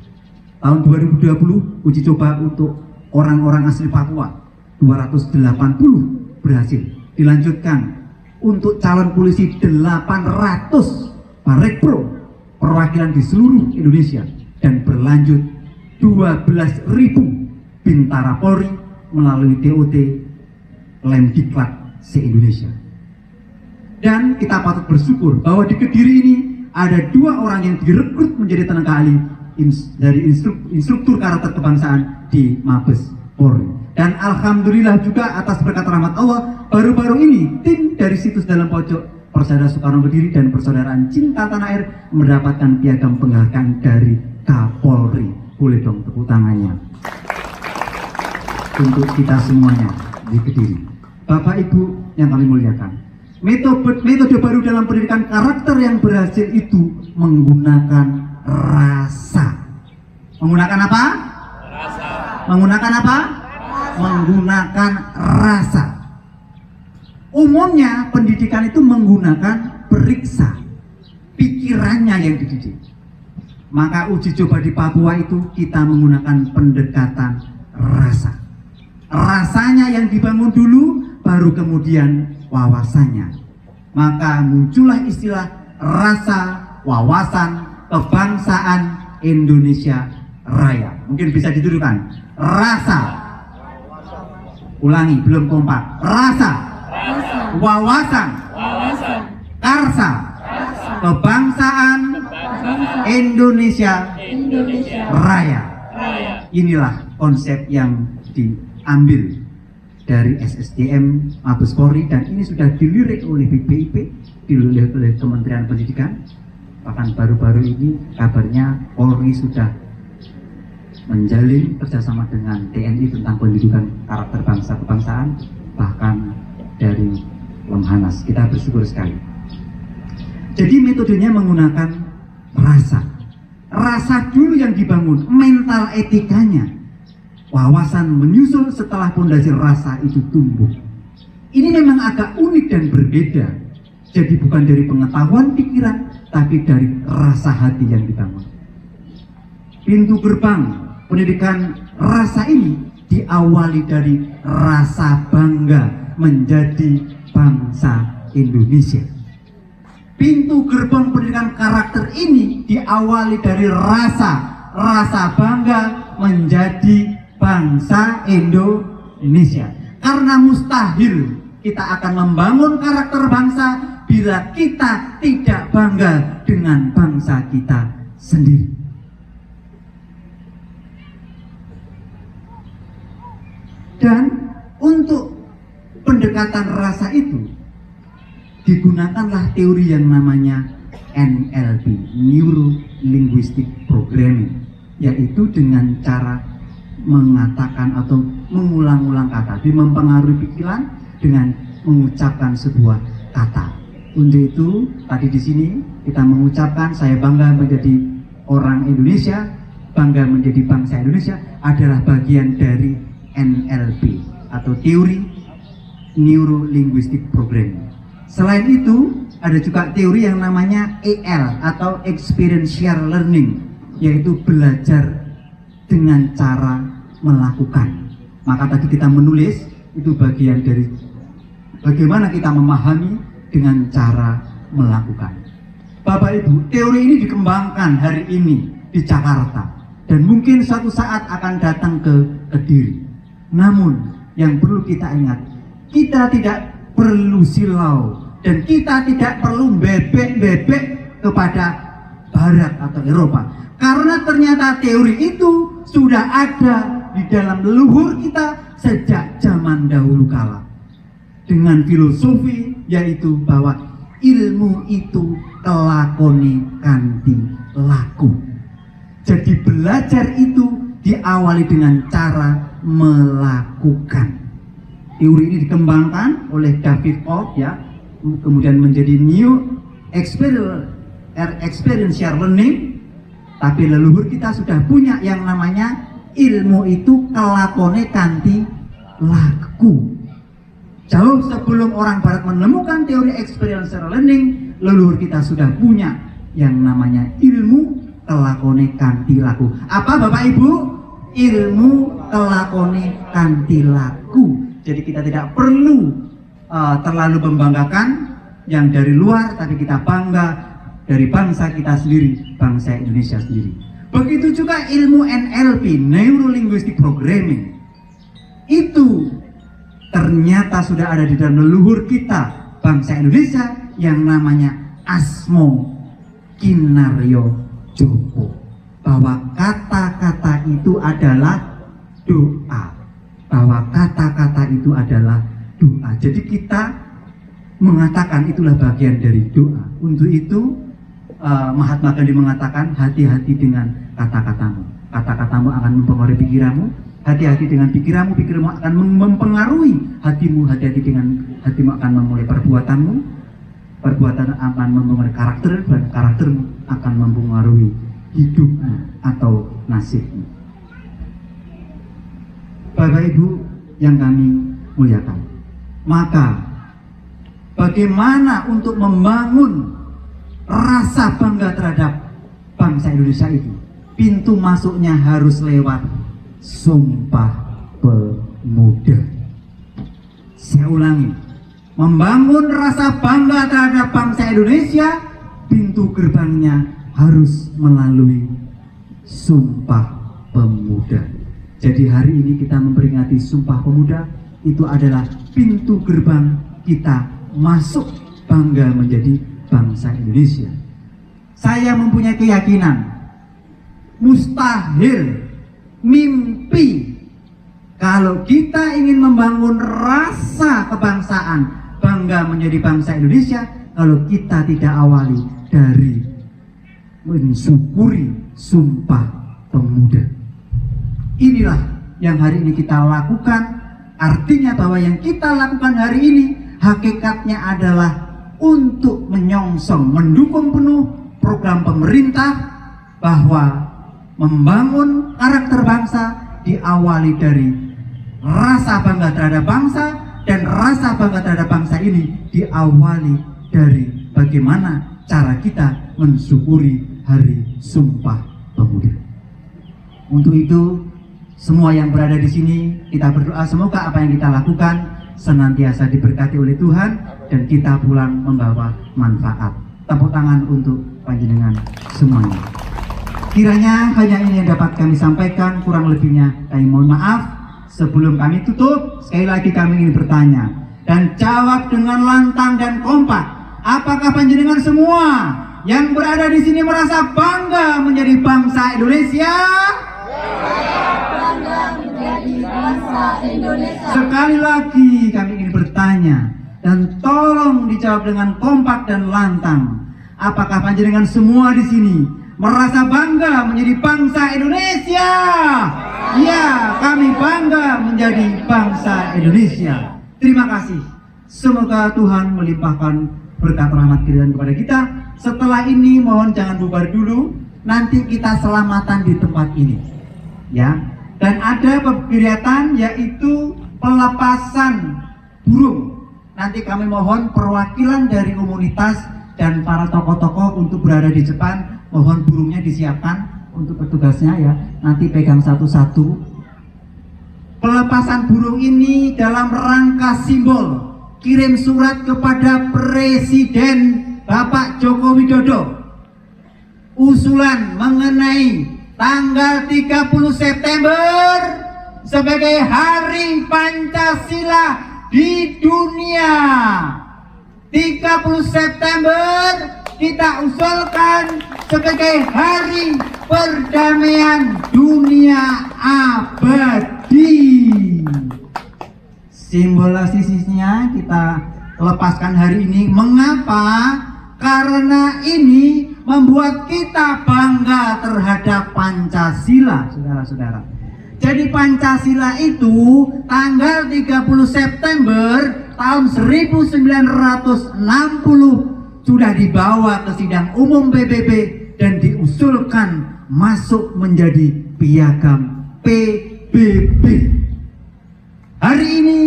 Tahun 2020 uji coba untuk orang-orang asli Papua 280 berhasil. Dilanjutkan untuk calon polisi 800 Parekpro perwakilan di seluruh Indonesia, dan berlanjut 12.000 Bintara Polri melalui TOT Lemdiklat se-Indonesia. Dan kita patut bersyukur bahwa di Kediri ini ada 2 orang yang direkrut menjadi tenaga ahli dari instruktur karakter kebangsaan di Mabes Polri. Dan alhamdulillah juga atas berkat rahmat Allah, baru-baru ini tim dari situs Dalam Pojok Persaudaraan Soekarno Kediri dan Persaudaraan Cinta Tanah Air mendapatkan piagam penghargaan dari Kapolri. Boleh dong tepuk tangannya untuk kita semuanya di Kediri. Bapak Ibu yang kami muliakan, metode baru dalam pendidikan karakter yang berhasil itu menggunakan rasa. Menggunakan apa? Rasa. Menggunakan apa? Rasa. Menggunakan rasa. Umumnya pendidikan itu menggunakan periksa, pikirannya yang dididik. Maka uji coba di Papua itu kita menggunakan pendekatan rasa. Rasanya yang dibangun dulu, baru kemudian wawasannya. Maka muncullah istilah rasa wawasan kebangsaan Indonesia Raya. Mungkin bisa dituduhkan. Rasa. Ulangi, belum kompak. Rasa. Wawasan. Karsa. Kebangsaan Indonesia Raya. Inilah konsep yang diambil dari SSDM Mabes Polri, dan ini sudah dilirik oleh BPIP, dilirik oleh Kementerian Pendidikan. Bahkan baru-baru ini kabarnya Polri sudah menjalin kerjasama dengan TNI tentang pendidikan karakter bangsa kebangsaan, bahkan dari Lemhanas. Kita bersyukur sekali. Jadi metodenya menggunakan rasa dulu yang dibangun, mental etikanya, wawasan menyusul setelah pondasi rasa itu tumbuh. Ini memang agak unik dan berbeda. Jadi bukan dari pengetahuan pikiran, tapi dari rasa hati yang dibangun. Pintu gerbang pendidikan rasa ini diawali dari rasa bangga menjadi bangsa Indonesia. Pintu gerbang pendidikan karakter ini diawali dari rasa bangga menjadi bangsa Indonesia. Karena mustahil kita akan membangun karakter bangsa bila kita tidak bangga dengan bangsa kita sendiri. Dan untuk pendekatan rasa itu digunakanlah teori yang namanya NLP, Neuro Linguistic Programming, yaitu dengan cara mengatakan atau mengulang-ulang kata, mempengaruhi pikiran dengan mengucapkan sebuah kata. Untuk itu tadi di sini kita mengucapkan saya bangga menjadi orang Indonesia, bangga menjadi bangsa Indonesia adalah bagian dari NLP atau teori Neuro Linguistic Programming. Selain itu, ada juga teori yang namanya EL atau Experiential Learning, yaitu belajar dengan cara melakukan. Maka tadi kita menulis, itu bagian dari bagaimana kita memahami dengan cara melakukan. Bapak Ibu, teori ini dikembangkan hari ini di Jakarta, dan mungkin suatu saat akan datang ke Kediri. Namun, yang perlu kita ingat, kita tidak perlu silau dan kita tidak perlu bebek-bebek kepada Barat atau Eropa, karena ternyata teori itu sudah ada di dalam leluhur kita sejak zaman dahulu kala, dengan filosofi yaitu bahwa ilmu itu kelakone kanthi laku. Jadi belajar itu diawali dengan cara melakukan. Teori ini dikembangkan oleh David Holt, ya, kemudian menjadi New Experiential Learning. Tapi leluhur kita sudah punya yang namanya ilmu itu kelakone kanthi laku. Jauh sebelum orang Barat menemukan teori Experiential Learning, leluhur kita sudah punya yang namanya ilmu kelakone kanthi laku. Apa Bapak Ibu? Ilmu kelakone kanthi laku. Jadi kita tidak perlu terlalu membanggakan yang dari luar, tapi kita bangga dari bangsa kita sendiri, bangsa Indonesia sendiri. Begitu juga ilmu NLP, Neuro Linguistic Programming. Itu ternyata sudah ada di dalam leluhur kita, bangsa Indonesia, yang namanya Asmo Kinaryo Joko. Bahwa kata-kata itu adalah doa. Bahwa kata-kata itu adalah doa. Jadi kita mengatakan itulah bagian dari doa. Untuk itu Mahatma Gandhi mengatakan hati-hati dengan kata-katamu. Kata-katamu akan mempengaruhi pikiranmu. Hati-hati dengan pikiranmu, pikiranmu akan mempengaruhi hatimu. Hati-hati dengan hatimu akan memulai perbuatanmu. Perbuatan akan mempengaruhi karakter, dan karaktermu akan mempengaruhi hidupmu atau nasibmu. Bapak Ibu yang kami muliakan, maka bagaimana untuk membangun rasa bangga terhadap bangsa Indonesia itu? Pintu masuknya harus lewat Sumpah Pemuda. Saya ulangi, membangun rasa bangga terhadap bangsa Indonesia, pintu gerbangnya harus melalui Sumpah Pemuda. Jadi hari ini kita memperingati Sumpah Pemuda, itu adalah pintu gerbang kita masuk bangga menjadi bangsa Indonesia. Saya mempunyai keyakinan mustahil mimpi Kalau kita ingin membangun rasa kebangsaan, bangga menjadi bangsa Indonesia, kalau kita tidak awali dari mensyukuri Sumpah Pemuda. Inilah yang hari ini kita lakukan. Artinya bahwa yang kita lakukan hari ini hakikatnya adalah untuk menyongsong, mendukung penuh program pemerintah bahwa membangun karakter bangsa diawali dari rasa bangga terhadap bangsa, dan rasa bangga terhadap bangsa ini diawali dari bagaimana cara kita mensyukuri Hari Sumpah Pemuda. Untuk itu, semua yang berada di sini, kita berdoa semoga apa yang kita lakukan senantiasa diberkati oleh Tuhan dan kita pulang membawa manfaat. Tepuk tangan untuk panjenengan semuanya. Kiranya hanya ini yang dapat kami sampaikan, kurang lebihnya kami mohon maaf. Sebelum kami tutup, sekali lagi kami ingin bertanya dan jawab dengan lantang dan kompak. Apakah panjenengan semua yang berada di sini merasa bangga menjadi bangsa Indonesia? Bangga menjadi bangsa Indonesia. Sekali lagi kami ingin bertanya dan tolong dijawab dengan kompak dan lantang. Apakah panjenengan semua di sini merasa bangga menjadi bangsa Indonesia? Ya, kami bangga menjadi bangsa Indonesia. Terima kasih. Semoga Tuhan melimpahkan berkat rahmat kiriman kepada kita. Setelah ini mohon jangan bubar dulu. Nanti kita selamatan di tempat ini. Ya. Dan ada kegiatan yaitu pelepasan burung. Nanti kami mohon perwakilan dari komunitas dan para tokoh-tokoh untuk berada di depan. Mohon burungnya disiapkan untuk petugasnya ya, nanti pegang satu-satu. Pelepasan burung ini dalam rangka simbol kirim surat kepada Presiden Bapak Joko Widodo, usulan mengenai tanggal 30 September sebagai Hari Pancasila di dunia. 30 September kita usulkan sebagai Hari Perdamaian Dunia Abadi. Simbolisasinya kita lepaskan hari ini. Mengapa? Karena ini membuat kita bangga terhadap Pancasila, saudara-saudara. Jadi Pancasila itu tanggal 30 September tahun 1960 sudah dibawa ke sidang umum PBB dan diusulkan masuk menjadi piagam PBB. Hari ini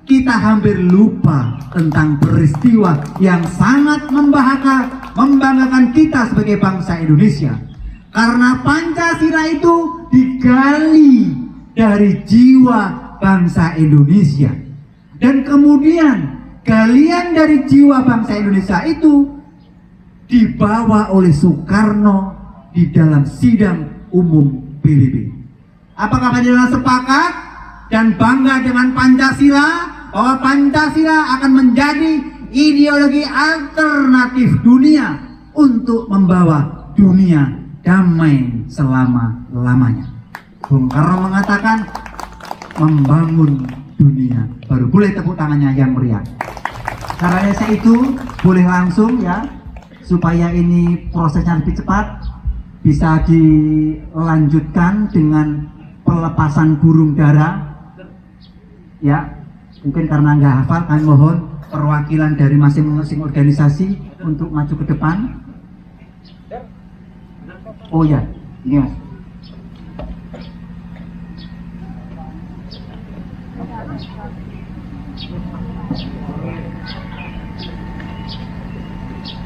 kita hampir lupa tentang peristiwa yang sangat membanggakan kita sebagai bangsa Indonesia. Karena Pancasila itu digali dari jiwa bangsa Indonesia. Dan kemudian galian dari jiwa bangsa Indonesia itu dibawa oleh Soekarno di dalam sidang umum PBB. Apakah panjenengan sepakat dan bangga dengan Pancasila, bahwa Pancasila akan menjadi ideologi alternatif dunia untuk membawa dunia damai selama-lamanya? Bung Karno mengatakan membangun dunia baru. Boleh tepuk tangannya yang meriah. Karena saya itu boleh langsung ya, supaya ini prosesnya lebih cepat, bisa dilanjutkan dengan pelepasan burung dara. Ya, mungkin karena nggak hafal, kami mohon perwakilan dari masing-masing organisasi untuk maju ke depan. Oh ya, ini mas.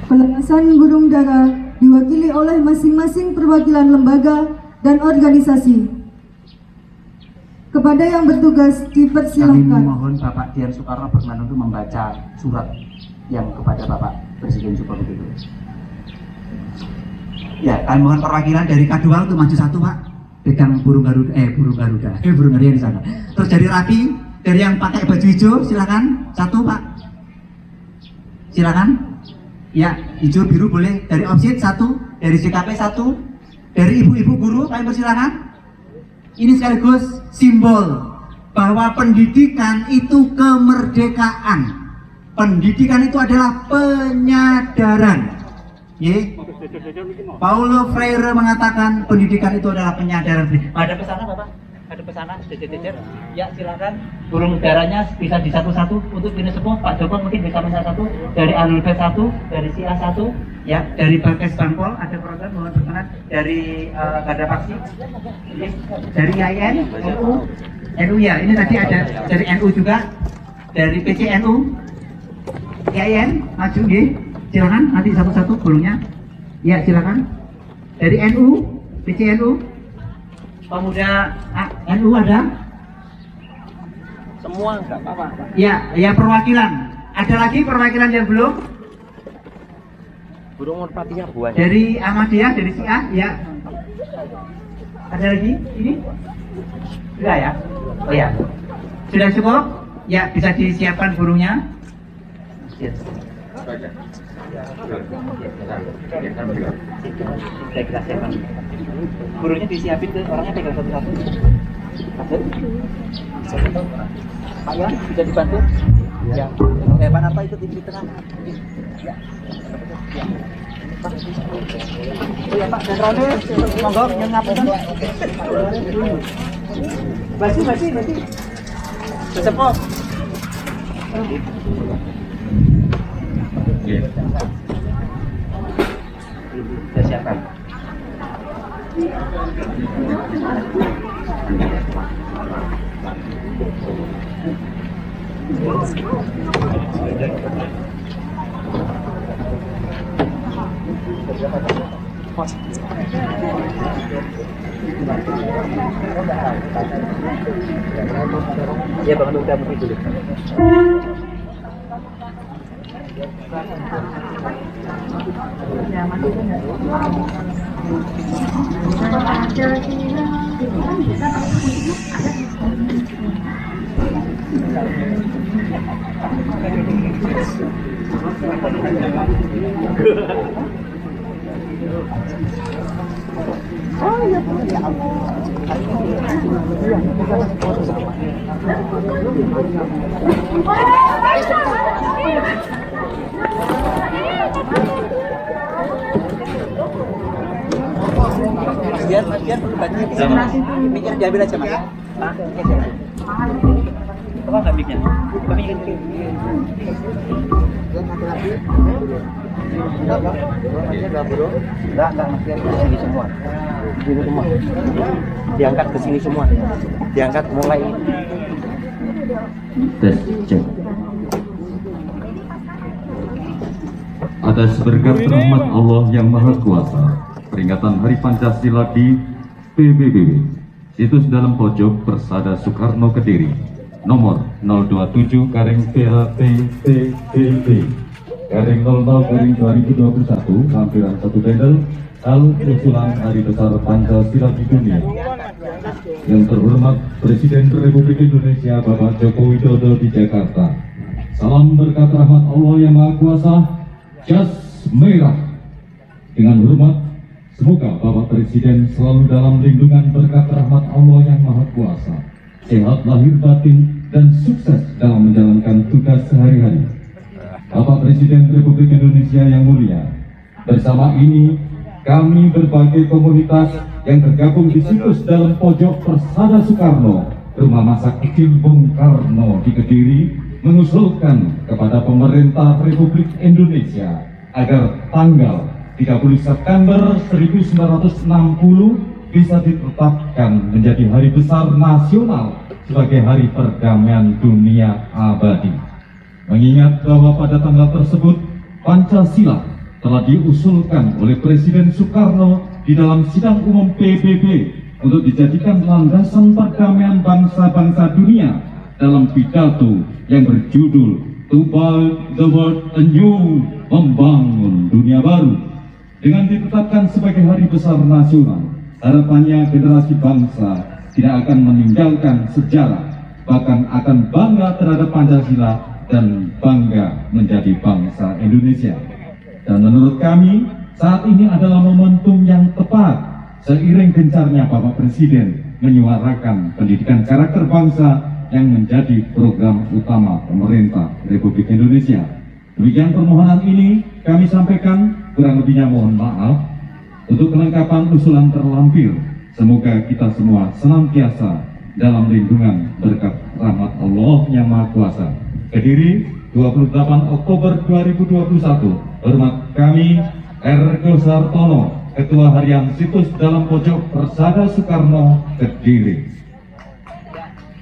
Pelepasan burung dara diwakili oleh masing-masing perwakilan lembaga dan organisasi. Kepada yang bertugas dipersilahkan. Kami mohon Bapak Dian Soekarno Berkenan untuk membaca surat yang kepada Bapak Presiden Joko Widodo. Ya, kami mohon perwakilan dari K2 untuk maju satu Pak. Pegang burung Garuda di sana. Terus dari rapi, dari yang pakai baju hijau silakan satu Pak. Silakan. Ya, hijau biru boleh. Dari OPSIT satu, dari JKP satu, dari ibu-ibu guru kami persilakan. Ini sekaligus simbol bahwa pendidikan itu kemerdekaan. Pendidikan itu adalah penyadaran. Paulo Freire mengatakan pendidikan itu adalah penyadaran. Ada pesanan Bapak? Ada pesanan jejer-jejer? Ya silakan. Burung darahnya bisa di satu-satu untuk ini semua. Pak Joko mungkin bisa satu dari Alul B1, dari SIA 1, ya dari Bakes Bangpol ada program mohon berkenan dari Garda Paksi, dari IAIN, NU ya. Ini tadi ada dari NU juga, dari PCNU. IAIN maju nggih. Silakan nanti satu-satu burungnya. Ya silakan. Dari NU, PCNU, Pemuda NU ada? Semua enggak apa-apa. Ya, ya perwakilan. Ada lagi perwakilan yang belum? Burung merpatinya buahnya. Dari Ahmadiyah, dari SIA, ya. Ada lagi? Ini? Sudah ya? Oh ya. Sudah cukup? Ya, bisa disiapkan burungnya. Yes. Saya kira siapkan. Burungnya disiapin ke orangnya pegang satu-satu. Pak Iwan bisa dibantu? Ya. Pak Narto itu di tengah. Ya. Ya Pak, dan Rone, monggo yang ngapunten. Masih. Sesepuh. Sudah siapkan. Ya Bang, udah mungkin dulu. Biar perlu mikir diambil aja Mas. Apa enggak mikir? Enggak ke sini semua. Diangkat ke sini semua. Diangkat mulai. Tes cek. Atas berkat rahmat Allah yang Maha Kuasa, peringatan Hari Pancasila di PBB, situs dalam pojok Persada Soekarno Kediri, nomor 027/PHP-TDB /00/2021, lampiran 1 bendel, hal usulan Hari Besar Pancasila di dunia. Yang terhormat Presiden Republik Indonesia Bapak Joko Widodo di Jakarta. Salam berkat rahmat Allah yang Maha Kuasa, jas merah. Dengan hormat, semoga Bapak Presiden selalu dalam lindungan berkat rahmat Allah yang Maha Kuasa, sehat lahir batin dan sukses dalam menjalankan tugas sehari-hari. Bapak Presiden Republik Indonesia yang mulia, bersama ini kami berbagai komunitas yang tergabung di situs dalam pojok Persada Soekarno, Rumah Masa Kecil Bung Karno di Kediri, mengusulkan kepada pemerintah Republik Indonesia agar tanggal 30 September 1960 bisa ditetapkan menjadi hari besar nasional sebagai hari perdamaian dunia abadi. Mengingat bahwa pada tanggal tersebut Pancasila telah diusulkan oleh Presiden Soekarno di dalam sidang umum PBB untuk dijadikan landasan perdamaian bangsa-bangsa dunia dalam pidato yang berjudul To Build the World Anew, membangun dunia baru. Dengan ditetapkan sebagai hari besar nasional, harapannya generasi bangsa tidak akan meninggalkan sejarah, bahkan akan bangga terhadap Pancasila dan bangga menjadi bangsa Indonesia. Dan menurut kami, saat ini adalah momentum yang tepat seiring gencarnya Bapak Presiden menyuarakan pendidikan karakter bangsa yang menjadi program utama pemerintah Republik Indonesia. Demikian permohonan ini kami sampaikan, kurang lebihnya mohon maaf. Untuk kelengkapan usulan terlampir, semoga kita semua senantiasa dalam lindungan berkat rahmat Allah yang Maha Kuasa. Kediri 28 Oktober 2021, hormat kami Ergo Sartono, Ketua Harian Situs Dalam Pojok Persada Soekarno, Kediri.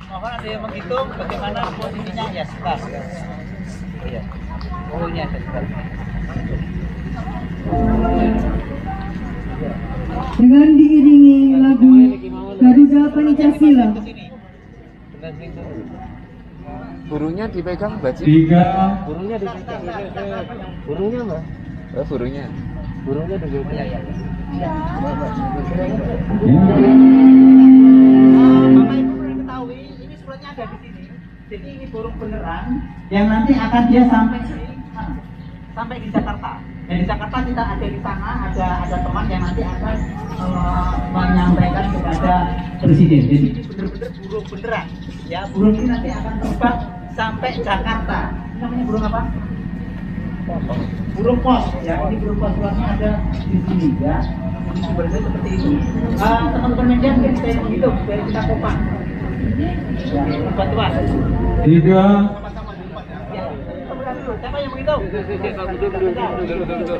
Mohon ada yang menghitung bagaimana posisinya ya sebentar. Iya. Pokoknya sebentar. Dengan diiringi lagu Garuda Pancasila. Burungnya dipegang Mbak Cik. 3. Burungnya dipegang. Burungnya Mbak. Oh, burungnya. Burungnya dipegang. Ya. Bapak Ibu perlu ketahui, ini suratnya ada di sini. Jadi ini burung beneran yang nanti akan dia sampai di Jakarta. Dan di Jakarta kita ada di sana, ada teman yang nanti akan menyampaikan kepada Presiden. Jadi ini benar-benar burung beneran. Ya, burung ini nanti akan terbang sampai Jakarta. Ini namanya burung apa? Burung pos. Ya, ini burung pos. Suratnya ada di sini ya. Ini sumbernya seperti ini. Teman-teman media mungkin saya menghitung dari kita kompak. Ya, bantuan. 3. Siapa yang menghitung?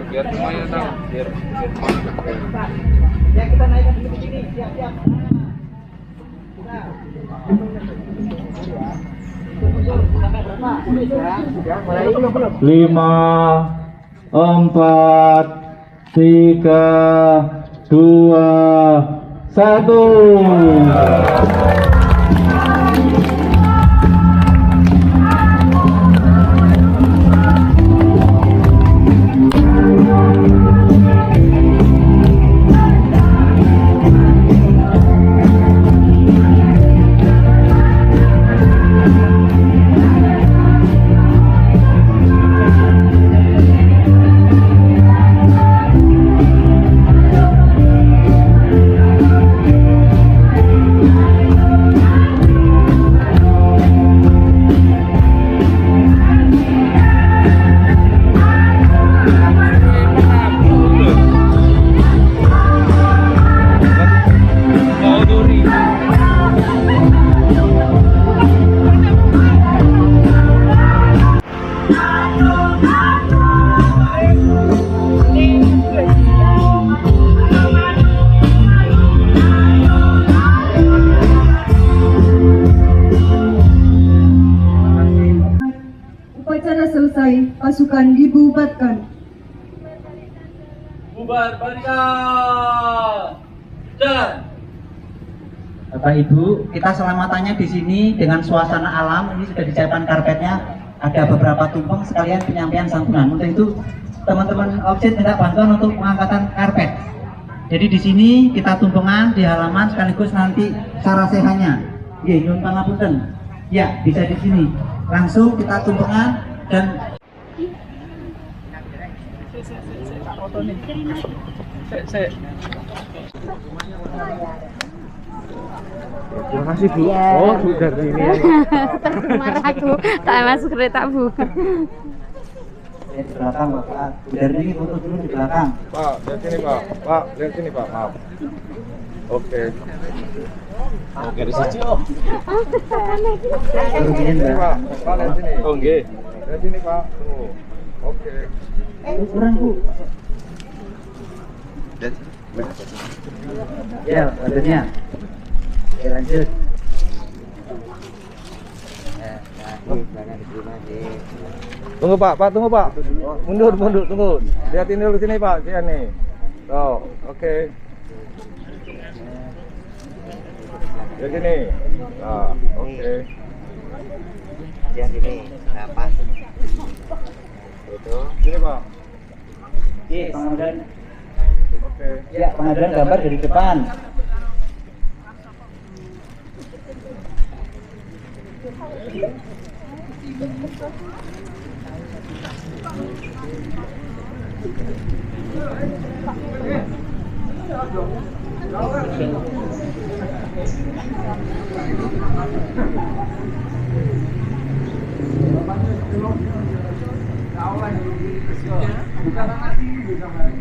Biar semuanya tahu. Biar Ya, kita naikkan dulu begini. Siap-siap. Sampai berapa? 5, 4, 3, 2, 1. Upacara selesai, pasukan dibubarkan. Bubar barisan. Dan Bapak Ibu, kita selamatannya di sini dengan suasana alam. Ini sudah disiapkan karpetnya. Ada beberapa tumpeng sekalian penyampaian santunan. Untuk itu teman-teman objek minta bantuan untuk pengangkatan karpet. Jadi di sini kita tumpengan di halaman sekaligus nanti sarasehannya. Iya, nyuwun pangapunten. Ya, bisa di sini. Langsung kita tumpengan dan Terima kasih Bu. Ya. Oh, sudah ini. Marah aku, tak masuk kereta Bu. di belakang Bapak. Dari ini foto dulu di belakang. Pak, lihat sini Pak. Pak, lihat sini Pak. Maaf. Oke. Oke, di sini. Pak. Pak, lihat sini. Oh, nggih. Lihat sini Pak. Tunggu. Oke. Kurang Bu. Ya, badannya. Oke, lanjut. Tunggu Pak, tunggu Pak. Mundur, tunggu. Lihatin dulu sini Pak, sini. Oh, oke. Lihat sini. Nah, oke. Lihat sini, pas. Itu. Sini Pak. Oke, pengambilan. Oke. Ya, pengambilan gambar dari depan.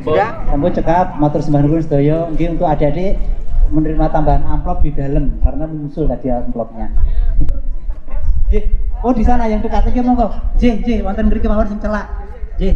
Sudah, kamu cekap, matur sembah nuwun sedaya. Nggih untuk adik-adik menerima tambahan amplop di dalam karena menyusul tadi amplopnya. Oh di sana yang dekat iki monggo. J, wonten mriki mawon sing celak. J.